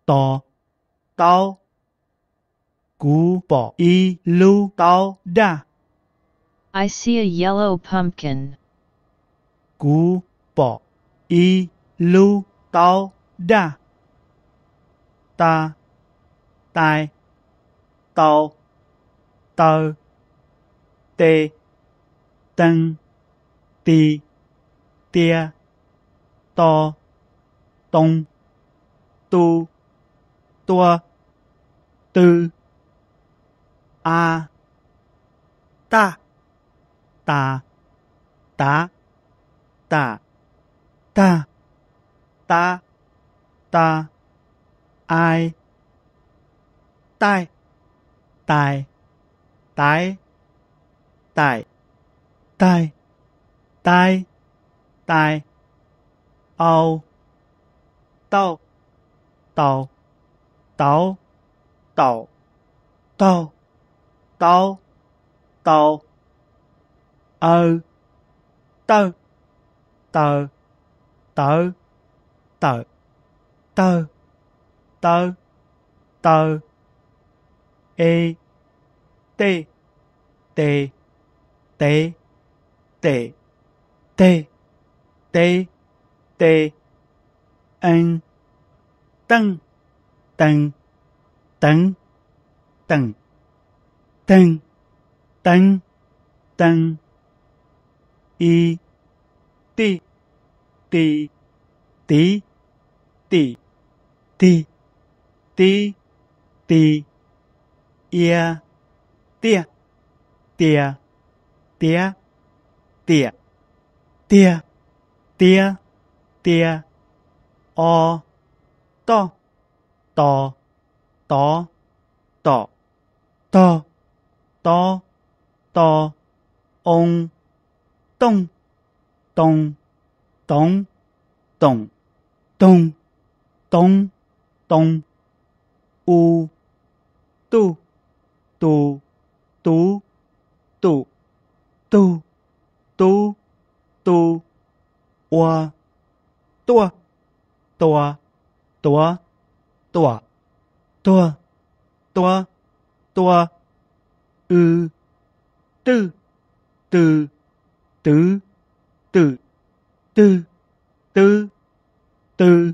to, tao, cú bỏ y lưu tao đa. I see a yellow pumpkin. Cú bỏ y lưu tao đa. Ta, tai, tao, tơ, tê, tân, ti, tia, to, tông, tu, tua, tư, a, ta, ta, tá, ta, ta, ta, ta, ai, tai, tai, tái, tại, tai, tai, tai, ao, tao, tao, táo, tao, tao, tao, tao, tơ, tờ, tớ, tờ, tơ, tơ, tờ, ê, tê, tê, tế, tê, tê, tê, tê, ân, tân, tân, tấn, tần, tân, tân, tân, y, ti, ti, tí, tỉ, ti, tí, tì, ia, tia, tia, tía, tỉa, tia, tía, tia, o, to, tò, tó, tọ, to, tó, to, ông, tông, tông, tống, tổng, tông, tống, tông, u, tu, tu, tú, tụ, tu, tú, tu, oa, tua, tua, tua, tua, tua, tua, tua, tư, tư, tư, tứ, tự, tư, tư, tư,